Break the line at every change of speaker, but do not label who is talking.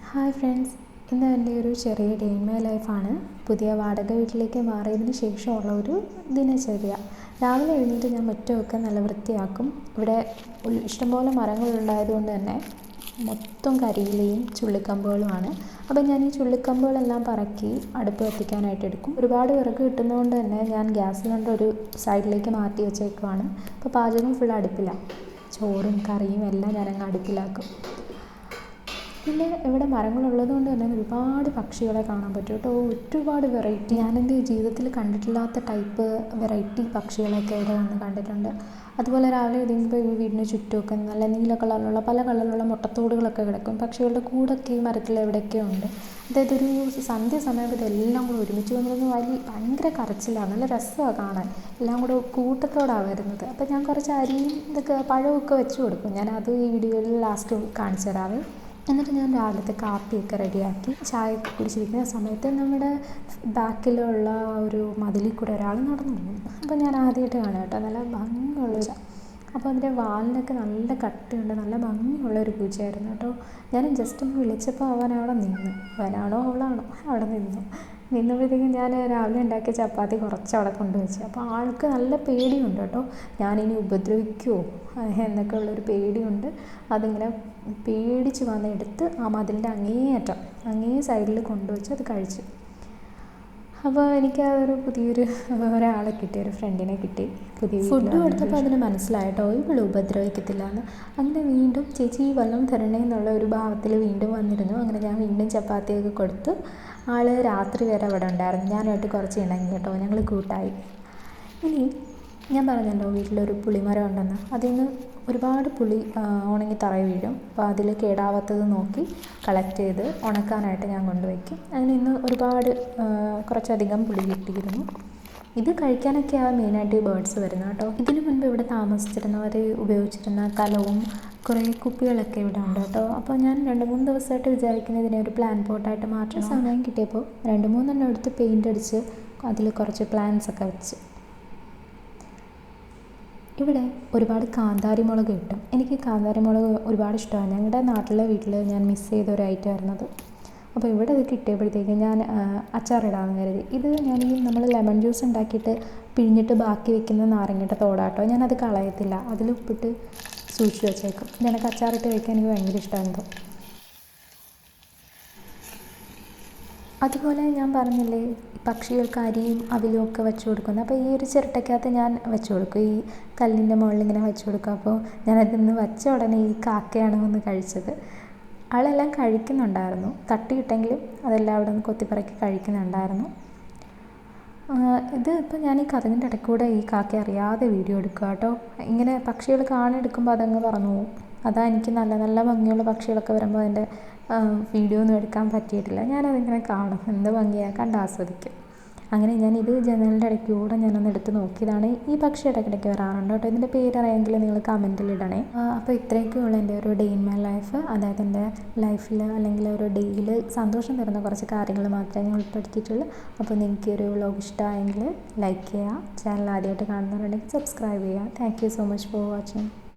Hi friends, ഇന്ന് എൻ്റെ ഒരു ചെറിയ ഡേ ഇൻ മൈ ലൈഫാണ്. പുതിയ വാടക വീട്ടിലേക്ക് മാറിയതിന് ശേഷമുള്ള ഒരു ദിനചര്യ. രാവിലെ എഴുന്നേറ്റ് ഞാൻ മുറ്റമൊക്കെ നല്ല വൃത്തിയാക്കും. ഇവിടെ ഇഷ്ടംപോലെ മരങ്ങളുണ്ടായതുകൊണ്ട് തന്നെ മൊത്തം കരിയിലയും ചുള്ളിക്കമ്പുകളുമാണ്. അപ്പം ഞാൻ ഈ ചുള്ളിക്കമ്പുകളെല്ലാം പറക്കി അടുപ്പ് കത്തിക്കാനായിട്ട് എടുക്കും. ഒരുപാട് വിറക് കിട്ടുന്നതുകൊണ്ട് തന്നെ ഞാൻ ഗ്യാസ് സിലിണ്ടർ ഒരു സൈഡിലേക്ക് മാറ്റി വെച്ചേക്കുവാണ്. അപ്പോൾ പാചകം ഫുൾ അടുപ്പിലാണ്. ചോറും കറിയും എല്ലാം ഞാനങ്ങ് അടുപ്പിലാക്കും. പിന്നെ ഇവിടെ മരങ്ങളുള്ളത് കൊണ്ട് തന്നെ ഒരുപാട് പക്ഷികളെ കാണാൻ പറ്റും കേട്ടോ. ഒരുപാട് വെറൈറ്റി, ഞാനെൻ്റെ ജീവിതത്തിൽ കണ്ടിട്ടില്ലാത്ത ടൈപ്പ് വെറൈറ്റി പക്ഷികളൊക്കെ ഇവിടെ വന്ന് കണ്ടിട്ടുണ്ട്. അതുപോലെ രാവിലെ എഴുന്നേൽക്കുമ്പോൾ ഈ വീടിന് ചുറ്റുമൊക്കെ നല്ല നീല കളറിലുള്ള പല കളറിലുള്ള മുട്ടത്തോടുകളൊക്കെ കിടക്കും. പക്ഷികളുടെ കൂടൊക്കെ ഈ മരത്തിൽ എവിടെയൊക്കെ ഉണ്ട്. അതായത് ഒരു സന്ധ്യ സമയത്ത് ഇതെല്ലാം കൂടെ ഒരുമിച്ച് വന്നിരുന്ന് ഭയങ്കര കരച്ചിലാണ്. നല്ല രസമാണ് കാണാൻ. എല്ലാം കൂടെ കൂട്ടത്തോടാണ് വരുന്നത്. അപ്പോൾ ഞാൻ കുറച്ച് അരിയും ഇതൊക്കെ പഴമൊക്കെ വെച്ച് കൊടുക്കും. ഞാനത് ഈ വീഡിയോയിൽ ലാസ്റ്റ് കാണിച്ചു തരാവേ. എന്നിട്ട് ഞാൻ രാവിലത്തെ കാപ്പിയൊക്കെ റെഡിയാക്കി ചായയൊക്കെ കുടിച്ചിരിക്കുന്ന സമയത്ത് നമ്മുടെ ബാക്കിലുള്ള ഒരു മതിലിൽ കൂടെ ഒരാൾ നടന്നു പോകും. അപ്പോൾ ഞാൻ ആദ്യമായിട്ട് കാണാം കേട്ടോ. നല്ല ഭംഗിയുള്ളൊരു, അപ്പോൾ അതിൻ്റെ വാലിനൊക്കെ നല്ല കട്ടിയുണ്ട്. നല്ല ഭംഗിയുള്ളൊരു പൂച്ചയായിരുന്നു കേട്ടോ. ഞാൻ ജസ്റ്റ് ഒന്ന് വിളിച്ചപ്പോൾ അവൻ അവിടെ നിന്നു. അവനാണോ അവളാണോ അവിടെ നിന്നപ്പോഴത്തേക്കും ഞാൻ രാവിലെ ഉണ്ടാക്കിയ ചപ്പാത്തി കുറച്ച് അവിടെ കൊണ്ടുവച്ചു. അപ്പോൾ ആൾക്ക് നല്ല പേടിയുണ്ട് കേട്ടോ. ഞാനിനി ഉപദ്രവിക്കുമോ എന്നൊക്കെ ഉള്ളൊരു പേടിയുണ്ട്. അതിങ്ങനെ പേടിച്ച് വന്നെടുത്ത് ആ മതിലിൻ്റെ അങ്ങേ സൈഡിൽ കൊണ്ടുവച്ച് അത് കഴിച്ചു. അപ്പോൾ എനിക്ക് അതൊരു പുതിയൊരു ഒരാളെ കിട്ടി, ഒരു ഫ്രണ്ടിനെ കിട്ടി. പുതിയ ഫുഡ് കൊടുത്തപ്പോൾ അതിന് മനസ്സിലായിട്ടോ ഇവൾ ഉപദ്രവിക്കത്തില്ല എന്ന്. അങ്ങനെ വീണ്ടും ചേച്ചി വല്ലതും തരണേ എന്നുള്ള ഒരു ഭാവത്തിൽ വീണ്ടും വന്നിരുന്നു. അങ്ങനെ ഞാൻ വീണ്ടും ചപ്പാത്തിയൊക്കെ കൊടുത്തു. ആൾ രാത്രി വരെ അവിടെ ഉണ്ടായിരുന്നു. ഞാനായിട്ട് കുറച്ച് ഇണങ്ങി കേട്ടോ. ഞങ്ങൾ കൂട്ടായി. ഇനി ഞാൻ പറഞ്ഞല്ലോ വീട്ടിലൊരു പുളിമരം ഉണ്ടെന്ന്. അതിൽ നിന്ന് ഒരുപാട് പുളി ഉണങ്ങി തറയിൽ വീഴും. അപ്പോൾ അതിൽ കേടാവാത്തത് നോക്കി കളക്ട് ചെയ്ത് ഉണക്കാനായിട്ട് ഞാൻ കൊണ്ടുവയ്ക്കും. അങ്ങനെ ഇന്ന് ഒരുപാട് കുറച്ചധികം പുളി കിട്ടിയിരുന്നു. ഇത് കഴിക്കാനൊക്കെയാണ് മെയിനായിട്ട് ഈ ബേർഡ്സ് വരുന്നത് കേട്ടോ. ഇതിനു മുൻപ് ഇവിടെ താമസിച്ചിരുന്നവർ ഉപയോഗിച്ചിരുന്ന കലവും കുറേ കുപ്പികളൊക്കെ ഇവിടെ ഉണ്ട് കേട്ടോ. അപ്പോൾ ഞാൻ 2-3 ദിവസമായിട്ട് വിചാരിക്കുന്നത് ഇതിനെ ഒരു പ്ലാന്റ് പോട്ടായിട്ട് മാറ്റണം. സമയം കിട്ടിയപ്പോൾ 2-3 എടുത്ത് പെയിൻ്റ് അടിച്ച് അതിൽ കുറച്ച് പ്ലാന്റ്സ് ഒക്കെ വെച്ച്. ഇവിടെ ഒരുപാട് കാന്താരി മുളക് കിട്ടും. എനിക്ക് കാന്താരി മുളക് ഒരുപാട് ഇഷ്ടമാണ്. ഞങ്ങളുടെ നാട്ടിലെ വീട്ടിൽ ഞാൻ മിസ് ചെയ്ത ഒരു ഐറ്റം ആയിരുന്നത്. അപ്പോൾ ഇവിടെ അത് കിട്ടിയപ്പോഴത്തേക്കും ഞാൻ അച്ചാറിടാമെന്ന് കരുതി. ഇത് ഞാൻ ഈ നമ്മൾ ലെമൺ ജ്യൂസ് ഉണ്ടാക്കിയിട്ട് പിഴിഞ്ഞിട്ട് ബാക്കി വെക്കുന്ന നാരങ്ങയുടെ തോടാട്ടോ. ഞാനത് കളയത്തില്ല. അതിൽ ഉപ്പിട്ട് സൂക്ഷിച്ച് വെച്ചേക്കും. എനിക്ക് അച്ചാറിട്ട് കഴിക്കാൻ എനിക്ക് ഭയങ്കര ഇഷ്ടമാണ്. അതുപോലെ ഞാൻ പറഞ്ഞില്ലേ പക്ഷികൾക്ക് അരിയും അവിലും ഒക്കെ വെച്ച് കൊടുക്കുന്നത്. അപ്പോൾ ഈ ഒരു ചിരട്ടയ്ക്കകത്ത് ഞാൻ വെച്ച് കൊടുക്കും. ഈ കല്ലിൻ്റെ മുകളിൽ ഇങ്ങനെ വെച്ച് കൊടുക്കും. അപ്പോൾ ഞാനതിന്ന് വെച്ച ഉടനെ ഈ കാക്കയാണ് വന്ന് കഴിച്ചത്. ആളെല്ലാം കഴിക്കുന്നുണ്ടായിരുന്നു. തട്ടിയിട്ടെങ്കിലും അതെല്ലാം അവിടെ നിന്ന് കൊത്തിപ്പറക്കി കഴിക്കുന്നുണ്ടായിരുന്നു. ഇത് ഇപ്പോൾ ഞാൻ ഈ കഥകിൻ്റെ ഇടയ്ക്കൂടെ ഈ കാക്ക അറിയാതെ വീഡിയോ എടുക്കുക കേട്ടോ. ഇങ്ങനെ പക്ഷികൾ കാണെടുക്കുമ്പോൾ അതങ്ങ് പറന്നു പോകും. അതാ എനിക്ക് നല്ല നല്ല ഭംഗിയുള്ള പക്ഷികളൊക്കെ വരുമ്പോൾ അതിൻ്റെ വീഡിയോ ഒന്നും എടുക്കാൻ പറ്റിയിട്ടില്ല. ഞാനതിങ്ങനെ കാണും, എന്ത് ഭംഗിയാണ്, കണ്ട് ആസ്വദിക്കും. അങ്ങനെ ഞാനിത് ജനലിൻ്റെ ഇടയ്ക്കൂടെ ഞാനൊന്ന് എടുത്ത് നോക്കിയതാണ്. ഈ പക്ഷി ഇടയ്ക്കിടയ്ക്ക് വരാറുണ്ട് കേട്ടോ. ഇതിൻ്റെ പേരറിയെങ്കിൽ നിങ്ങൾ കമൻറ്റിൽ ഇടണേ. അപ്പോൾ ഇത്രയൊക്കെയുള്ള എൻ്റെ ഒരു ഡേ ഇൻ മൈ ലൈഫ്. അതായത് എൻ്റെ ലൈഫിൽ അല്ലെങ്കിൽ ഒരു ഡേയിൽ സന്തോഷം തരുന്ന കുറച്ച് കാര്യങ്ങൾ മാത്രമേ ഞാൻ ഉൾപ്പെടുത്തിയിട്ടുള്ളൂ. അപ്പോൾ നിങ്ങൾക്ക് ഒരു വ്ലോഗ് ഇഷ്ടമായെങ്കിൽ ലൈക്ക് ചെയ്യുക. ചാനൽ ആദ്യമായിട്ട് കാണുന്നവരുണ്ടെങ്കിൽ സബ്സ്ക്രൈബ് ചെയ്യുക. Thank you so much for watching.